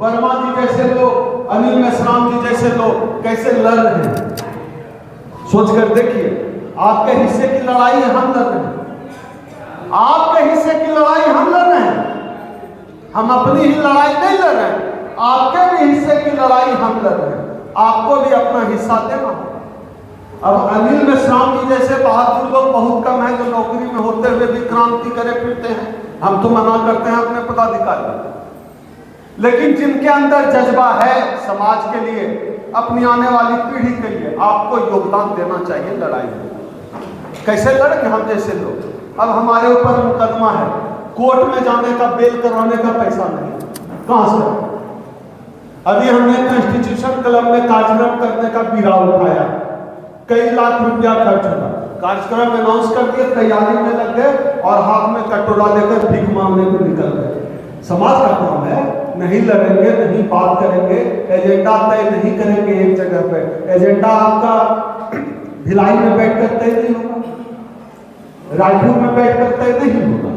Speaker 1: वर्मा जी जैसे लोग, अनिल मेश्राम जी जैसे लोग कैसे लड़ रहे हैं? सोचकर देखिए। आपके हिस्से की लड़ाई हम लड़ रहे हैं। आपके हिस्से की लड़ाई हम लड़ रहे हैं। हम अपनी ही लड़ाई नहीं लड़ रहे हैं, आपके भी हिस्से की लड़ाई हम लड़ रहे हैं। आपको भी अपना हिस्सा देना होगा। अब अनिल मेश्राम जी जैसे बहादुर लोग बहुत कम हैं जो नौकरी में होते हुए भी क्रांति करे फिरते हैं। हम तो मना करते हैं अपने पदाधिकारी, लेकिन जिनके अंदर जज्बा है समाज के लिए, अपनी आने वाली पीढ़ी के लिए, आपको योगदान देना चाहिए लड़ाई में। कैसे लड़ेंगे हम जैसे लोग? अब हमारे ऊपर मुकदमा है, कोर्ट में जाने का, बेल करवाने का पैसा नहीं, कहां से? अभी हमने कॉन्स्टिट्यूशन क्लब में कार्यक्रम करने का बीड़ा उठाया, कई लाख रुपया खर्च होगा। कार्यक्रम अनाउंस कर दिए, तैयारी में लग गए और हाथ में कटोरा लेकर भीख मांगने को निकल गए। समाज का काम है, नहीं लड़ेंगे, नहीं बात करेंगे, एजेंडा तय नहीं करेंगे एक जगह पे। एजेंडा आपका भिलाई में बैठकर तय नहीं होगा, रायपुर में बैठकर तय नहीं होगा,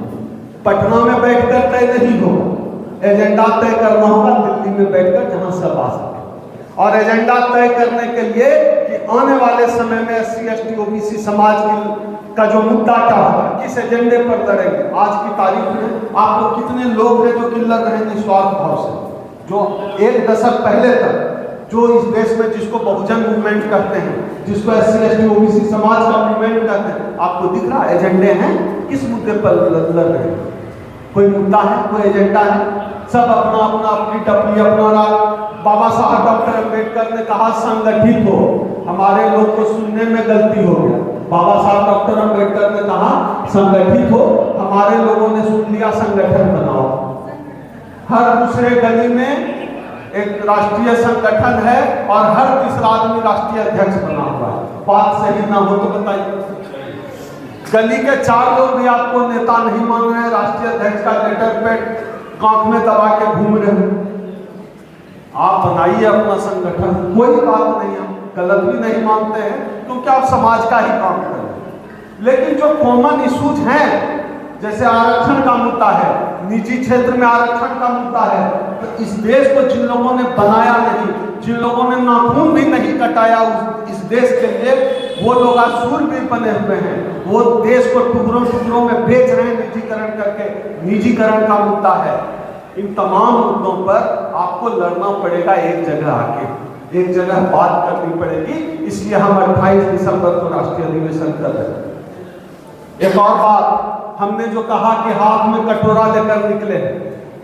Speaker 1: पटना में बैठकर तय नहीं होगा। एजेंडा तय करना होगा दिल्ली में बैठकर, जहां सब आ सके। और एजेंडा तय करने के लिए कि आने वाले समय में SC ST OBC समाज का जो मुद्दा क्या होगा, किस एजेंडे पर लड़ेंगे। आज की तारीख में आप लोग कितने लोग हैं जो कि लड़ रहे हैं निस्वार्थ भाव से, जो 1 दशक पहले तक जो इस देश में जिसको बहुजन मूवमेंट कहते हैं, जिसको SC ST OBC समाज का मूवमेंट कहते हैं, आपको दिख रहा एजेंडे हैं? किस मुद्दे पर लड़ रहे हैं? कोई मुद्दा है, कोई एजेंडा है? सब अपना अपना अपनी टपली अपना राग। बाबा साहब डॉक्टर अम्बेडकर ने कहा संगठित हो, हमारे लोग को सुनने में गलती हो गया। बाबा साहब डॉक्टर अम्बेडकर ने कहा संगठित हो, हमारे लोगों ने सुन लिया संगठन बनाओ। हर दूसरे गली में एक राष्ट्रीय संगठन है और हर तीसरा आदमी राष्ट्रीय अध्यक्ष बना हुआ है। बात सही ना हो तो बताइए। गली के 4 लोग भी आपको नेता नहीं मान रहे हैं, राष्ट्रीय अध्यक्ष का लेटर पैड कांख में दबा के घूम रहे हैं। आप बनाइए अपना संगठन, कोई बात नहीं, हम गलत भी नहीं मानते हैं, क्योंकि आप समाज का ही काम कर रहे हैं। लेकिन जो कॉमन इश्यूज हैं, जैसे आरक्षण का मुद्दा है, निजी क्षेत्र में आरक्षण का मुद्दा है, तो इस देश को जिन लोगों ने बनाया नहीं, जिन लोगों ने नाखून भी नहीं कटाया इस देश के लिए, वो लोग आज शूरवीर बने हुए हैं। वो देश को टुकड़ों टुकड़ों में बेच रहे हैं निजीकरण करके। निजीकरण का मुद्दा है। इन तमाम मुद्दों पर आपको लड़ना पड़ेगा एक जगह आके, एक जगह बात करनी पड़ेगी। इसलिए हम 28 दिसंबर को राष्ट्रीय अधिवेशन कर रहे हैं। एक और बात, हमने जो कहा कि हाथ में कटोरा लेकर निकले,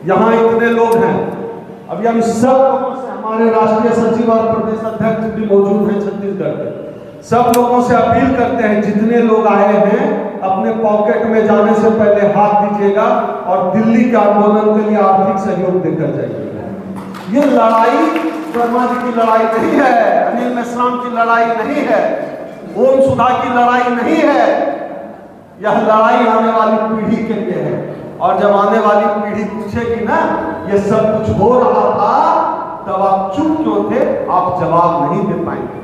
Speaker 1: यहाँ इतने लोग हैं, अभी हम सब लोगों से, हमारे राष्ट्रीय सचिव और प्रदेश अध्यक्ष भी मौजूद हैं छत्तीसगढ़ के, सब लोगों से अपील करते हैं, जितने लोग आए हैं अपने पॉकेट में जाने से पहले हाथ दीजिएगा और दिल्ली के आंदोलन के लिए आर्थिक सहयोग देकर जाइएगा। ये लड़ाई वर्मा जी की लड़ाई नहीं है, अनिल मेश्राम की लड़ाई नहीं है, ओम सुधा की लड़ाई नहीं है। यह लड़ाई आने वाली पीढ़ी के लिए है। और जब आने वाली पीढ़ी पूछेगी ना ये सब कुछ हो रहा था, तब आप चुप क्यों थे, आप जवाब नहीं दे पाएंगे।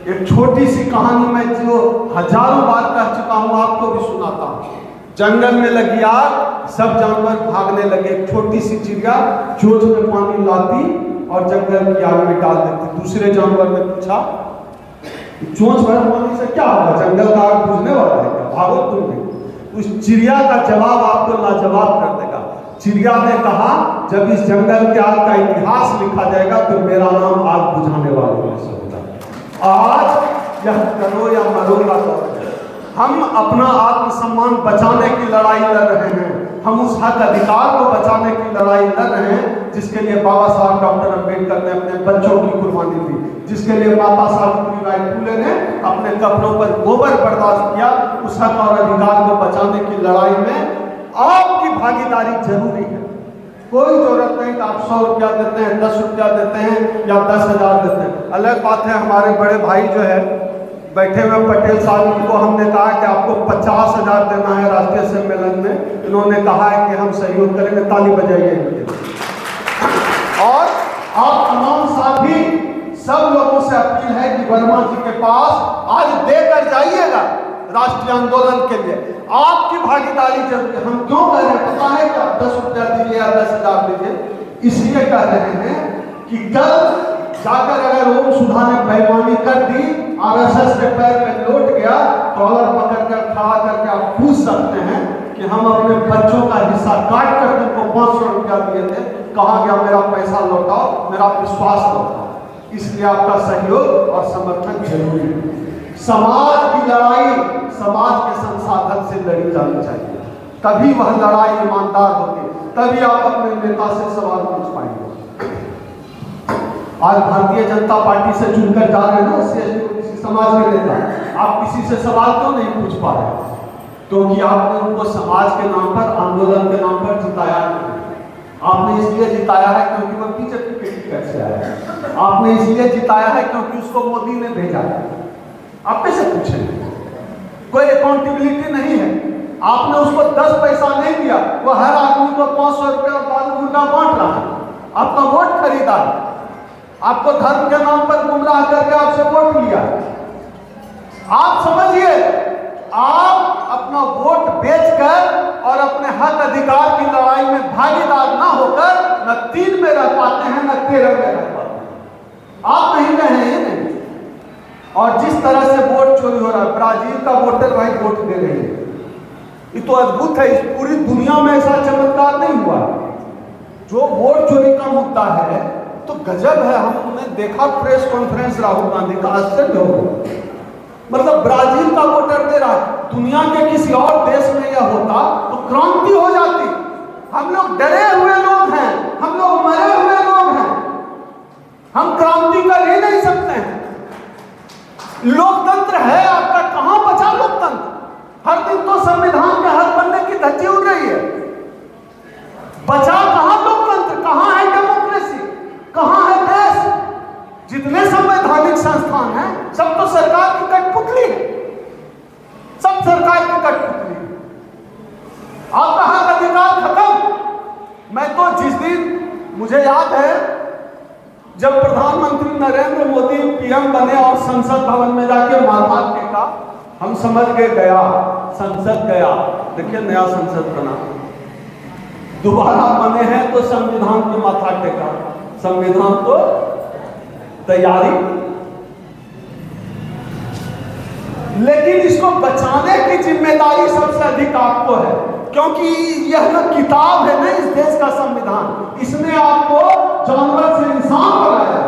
Speaker 1: एक छोटी सी कहानी मैं जो हजारों बार कह चुका हूं, आपको भी सुनाता हूं। जंगल में लगी आग, सब जानवर भागने लगे। एक छोटी सी चिड़िया चोंच में पानी लाती और जंगल की आग में डाल देती। दूसरे जानवर ने पूछा चोंच भर पानी से क्या होगा, जंगल का आग बुझने वाला है क्या, भागो तुम भी। उस चिड़िया का जवाब आपको लाजवाब कर देगा। चिड़िया ने कहा जब इस जंगल के आग का इतिहास लिखा जाएगा तो मेरा नाम आग बुझाने वालों में से होगा। आज यह करो या मरो का दौर है। हम अपना आत्मसम्मान बचाने की लड़ाई लड़ रहे हैं, हम उस हक अधिकार को बचाने की लड़ाई लड़ रहे हैं जिसके लिए बाबा साहब डॉक्टर अम्बेडकर ने अपने बच्चों की कुर्बानी दी, जिसके लिए माता सावित्रीबाई फुले ने अपने कपड़ों पर गोबर बर्दाश्त किया, उस हक और अधिकार को बचाने की लड़ाई में आपकी भागीदारी जरूरी है। कोई जरूरत नहीं कि आप 100 रुपया देते हैं, 10 रुपया देते हैं या 10,000 देते हैं। अलग बात है, हमारे बड़े भाई जो है बैठे हुए पटेल साहब को हमने कहा कि आपको 50,000 देना है राष्ट्रीय सम्मेलन में, इन्होंने कहा है कि हम सहयोग करेंगे, ताली बजाइए इनके लिए। और आप तमाम साथी सब लोगों से अपील है कि वर्मा जी के पास आज देकर जाइएगा राष्ट्रीय आंदोलन के लिए। आपकी भागीदारी जरूरी है। हम क्यों कह रहे हैं पता है क्या? 10 रुपया दीजिए या 10,000 दीजिए, इसलिए कह रहे हैं कि कल जाकर अगर ओम सुधा ने बेईमानी कर दी, आरएसएस के पैर में लौट गया, कॉलर पकड़कर खड़ा करके आप पूछ सकते हैं कि हम अपने बच्चों का हिस्सा काट कर तुमको 500 रुपया दिए थे, कहाँ गया मेरा पैसा लौटाओ, मेरा विश्वास लौटाओ। इसलिए आपका सहयोग और समर्थन जरूरी है। समाज की लड़ाई समाज के संसाधन से लड़ी जानी चाहिए, तभी वह लड़ाई ईमानदार होगी, तभी आप अपने नेता से सवाल पूछ पाएंगे। आज भारतीय जनता पार्टी से चुनकर जा रहे हैं ना किसी समाज के नेता, आप किसी से सवाल क्यों नहीं पूछ पा रहे? क्योंकि आपने उनको समाज के नाम पर, आंदोलन के नाम पर जिताया नहीं। आपने इसलिए जिताया है क्योंकि वह बीजेपी के टिकट से आया है। आपने इसलिए जिताया है क्योंकि उसको मोदी ने भेजा है। आप कैसे पूछेंगे? कोई अकाउंटेबिलिटी नहीं है। आपने उसको 10 पैसा नहीं दिया, वो हर आदमी को 500 रुपया और बालू मुर्गा बांट रहा है, आपका वोट खरीदा है, आपको धर्म के नाम पर गुमराह करके आपसे वोट लिया। आप समझिए, आप अपना वोट बेचकर और अपने हक अधिकार की लड़ाई में भागीदार ना होकर न 3 में रह पाते हैं न 13 में रह पाते हैं। आप नहीं रहे हैं। और जिस तरह से वोट चोरी हो रहा है, ब्राजील का वोटर भाई वोट दे रहे हैं, ये तो अद्भुत है। इस पूरी दुनिया में ऐसा चमत्कार नहीं हुआ। जो वोट चोरी का मुद्दा है तो गजब है। हमने देखा प्रेस कॉन्फ्रेंस राहुल गांधी का, आश्चर्य हो गया। मतलब ब्राजील का वोटर दे रहा है, दुनिया के किसी और देश में यह होता तो क्रांति हो जाती। हम लोग डरे हुए लोग हैं, हम लोग मरे हुए लोग हैं, हम क्रांति कर ही नहीं सकते हैं। लोकतंत्र है आपका, कहां बचा लोकतंत्र? हर दिन तो संविधान के हक बनने की धज्जी उड़ रही है। बचा कहां लोकतंत्र? कहां है डेमोक्रेसी? कहां है देश? जितने संवैधानिक संस्थान हैं सब तो सरकार की कठपुतली है, सब सरकार की कठपुतली है। आपका हक अधिकार खत्म। मैं तो जिस दिन, मुझे याद है जब प्रधानमंत्री नरेंद्र मोदी पीएम बने और संसद भवन में जाके माथा टेका, हम समझ गए गया संसद गया। देखिए नया संसद बना, दोबारा बने हैं तो संविधान पे माथा टेका, संविधान तो तैयारी। लेकिन इसको बचाने की जिम्मेदारी सबसे अधिक आपको है, क्योंकि यह ना किताब है ना इस देश का संविधान, इसने आपको जानवर से इंसान बनाया।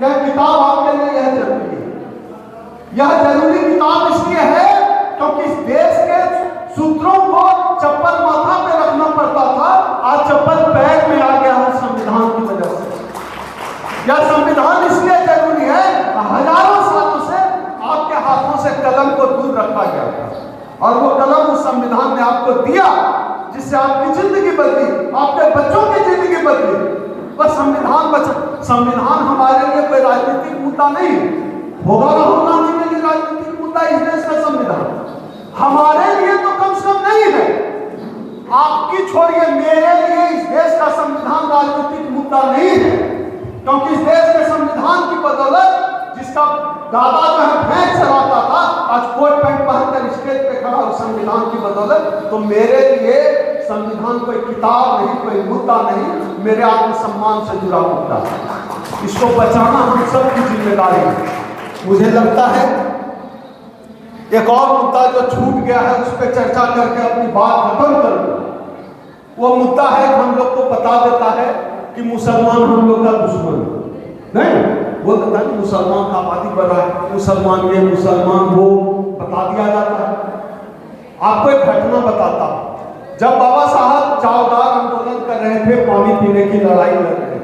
Speaker 1: यह किताब आपके लिए यह जरूरी है। यह जरूरी किताब इसलिए है क्योंकि इस देश के सूत्रों को चप्पल माथा पे रखना पड़ता था, आज चप्पल पैर में आ गया है संविधान की वजह से। यह संविधान इसलिए जरूरी है, हजारों सालों से आपके हाथों से कलम को दूर रखा गया था और वो कलम उस संविधान ने आपको दिया जिससे आपकी जिंदगी बदली, आपके बच्चों की जिंदगी बदली। बस संविधान बचा। संविधान हमारे लिए कोई राजनीतिक मुद्दा नहीं होगा, राहुल गांधी के लिए राजनीतिक मुद्दा इस देश का संविधान, हमारे लिए तो कम से कम नहीं है। आपकी छोड़िए, मेरे लिए इस देश का संविधान राजनीतिक मुद्दा नहीं है, क्योंकि इस देश के संविधान की बदौलत जिसका दादा जो है भैंस चलाता था, आज कोट पैंट पहनकर स्टेज पे खड़ा उस संविधान की बदौलत। तो मेरे लिए संविधान कोई किताब नहीं, कोई मुद्दा नहीं, मेरे आत्मसम्मान से जुड़ा मुद्दा। इसको बचाना हम सबकी जिम्मेदारी है। मुझे लगता है एक और मुद्दा जो छूट गया है उस पर चर्चा करके अपनी बात खत्म करूं। वो मुद्दा है हम लोग को बता देता है कि मुसलमान हम लोग का दुश्मन नहीं, वो कहता है मुसलमान का आबादी बढ़ा है, मुसलमान ये मुसलमान वो बता दिया जाता है। आपको एक घटना बताता हूं। जब बाबा साहब चावदार आंदोलन कर रहे थे, पानी पीने की लड़ाई लड़ रहे थे,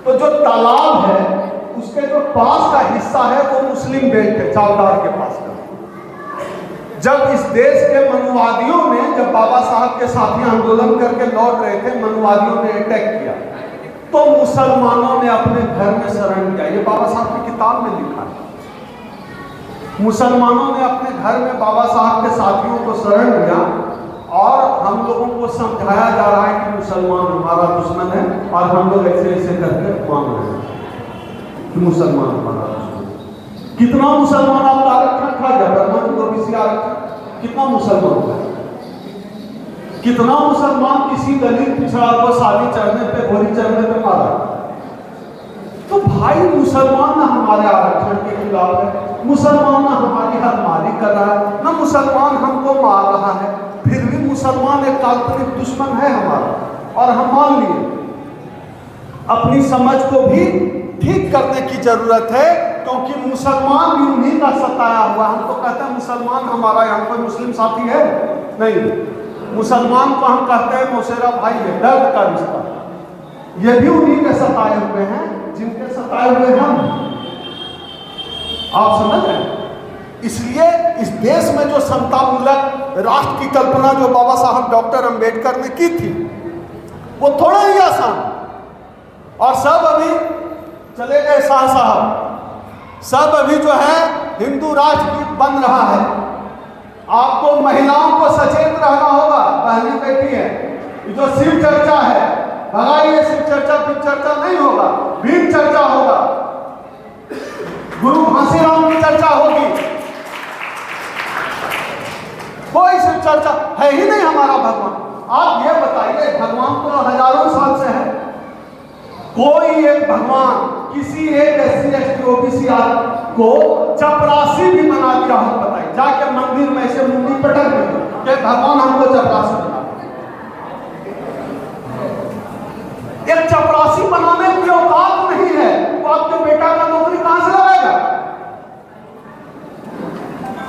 Speaker 1: तो जो तालाब है उसके जो पास का हिस्सा है वो मुस्लिम बेल्ट है, चावदार के पास का। जब इस देश के मनुवादियों ने, जब बाबा साहब के साथी आंदोलन करके लौट रहे थे, मनुवादियों ने अटैक किया, तो मुसलमानों ने अपने घर में शरण किया। ये बाबा साहब की किताब में लिखा है। मुसलमानों ने अपने घर में बाबा साहब के साथियों को शरण दिया और हम लोगों को समझाया जा रहा है कि मुसलमान हमारा दुश्मन है और हम लोग ऐसे ऐसे करके मान रहे हैं कि मुसलमान हमारा दुश्मन है। कितना मुसलमान आप आरक्षण खा गया, बर्मन ओबीसी आरक्षण, कितना मुसलमान हुआ? कितना मुसलमान किसी दलित पिछड़ा को शादी चढ़ने पे, घोड़ी चढ़ने पे मारा? तो भाई मुसलमान ना हमारे आरक्षण के खिलाफ है, मुसलमान ना हमारी हदमारी कर रहा है, ना मुसलमान हमको मार रहा है, फिर भी मुसलमान एक काल्पनिक दुश्मन है हमारा और हम मान लिए। अपनी समझ को भी ठीक करने की जरूरत है, क्योंकि मुसलमान भी उन्हीं का सताया हुआ। हम तो कहते हैं मुसलमान हमारा, यहाँ कोई मुस्लिम साथी है नहीं, मुसलमान को हम कहते हैं मौसेरा भाई है, दर्द का रिश्ता। ये भी उन्हीं के सताए हुए हैं जिनके सताए हुए हम। आप समझ रहे हैं? इसलिए इस देश में जो समतामूलक राष्ट्र की कल्पना जो बाबा साहब डॉक्टर अंबेडकर ने की थी, वो थोड़ा ही आसान, और सब अभी चले गए शाह साहब, सब अभी जो है हिंदू राष्ट्र की बन रहा है। आपको महिलाओं को सचेत रहना होगा, बहनें बैठी है, ये जो शिव चर्चा है, भगाइए शिव चर्चा, फिर चर्चा नहीं होगा, भीम चर्चा होगा, गुरु घासीराम की चर्चा होगी। कोई शिव चर्चा है ही नहीं हमारा भगवान। आप ये बताइए, भगवान तो हजारों साल से है, कोई एक भगवान किसी एक SC ST OBC को चपरासी भी बना दिया हो, बताइए, जाके मंदिर में ऐसे मुंडी पटक दी कि भगवान हमको चपरासी बना। एक चपरासी बनाने की औकात नहीं है, वो आपके बेटा का नौकरी कहां से लगाएगा?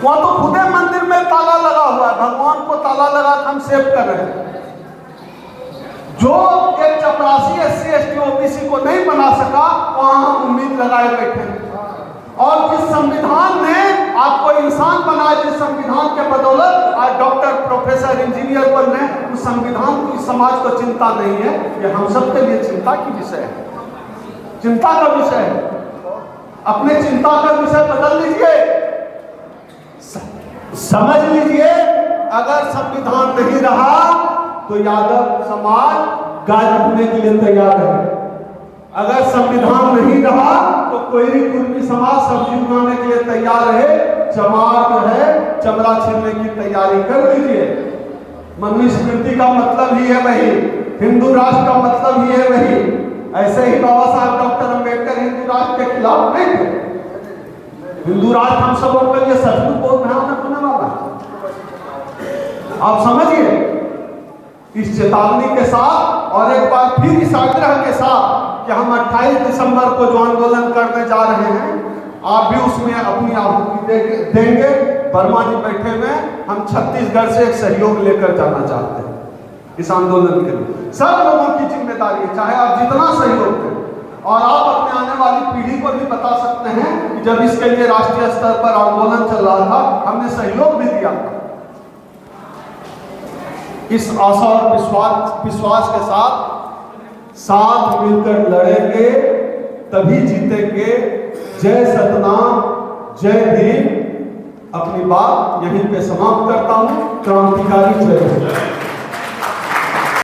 Speaker 1: वहां तो खुदे मंदिर में ताला लगा हुआ है, भगवान को ताला लगा हम सेव कर रहे हैं। जो एक चपरासी SC ST OBC को नहीं बना सका, वहां हम उम्मीद लगाए बैठे हैं। और जिस संविधान ने आपको इंसान बनाया, जिस संविधान के बदौलत आज डॉक्टर, प्रोफेसर, इंजीनियर बन रहे हैं, उस संविधान की समाज को चिंता नहीं है। ये हम सबके लिए चिंता की विषय है, चिंता का विषय है। अपने चिंता का विषय बदल लीजिए, समझ लीजिए, अगर संविधान नहीं रहा तो यादव समाज गाय रखने के लिए तैयार है। अगर संविधान नहीं रहा तो कोई कुर्मी समाज सब्जी उगाने के लिए तैयार है। चमार जो है चमड़ा छीनने की तैयारी कर लीजिए। मनुस्मृति का मतलब ही है वही, हिंदू राष्ट्र का मतलब ही है वही। ऐसे ही बाबा साहब डॉक्टर अंबेडकर हिंदू राष्ट्र के खिलाफ नहीं थे। हिंदू राष्ट्र हम सबों के लिए सचमुच बहुत भयानक होने वाला है। आप समझिए, इस चेतावनी के साथ और एक बार फिर इस आग्रह के साथ कि हम 28 दिसंबर को जो आंदोलन करने जा रहे हैं, आप भी उसमें अपनी आहुति देंगे। वर्मा जी बैठे हुए, हम छत्तीसगढ़ से एक सहयोग लेकर जाना चाहते हैं इस आंदोलन के लिए। सब लोगों की जिम्मेदारी है, चाहे आप जितना सहयोग करें, और आप अपने आने वाली पीढ़ी को भी बता सकते हैं कि जब इसके लिए राष्ट्रीय स्तर पर आंदोलन चल रहा था, हमने सहयोग भी दिया था। इस आशा और विश्वास के साथ मिलकर लड़ेंगे, तभी जीतेंगे। जय सतनाम, जय भीम। अपनी बात यहीं पे समाप्त करता हूं। क्रांतिकारी जय।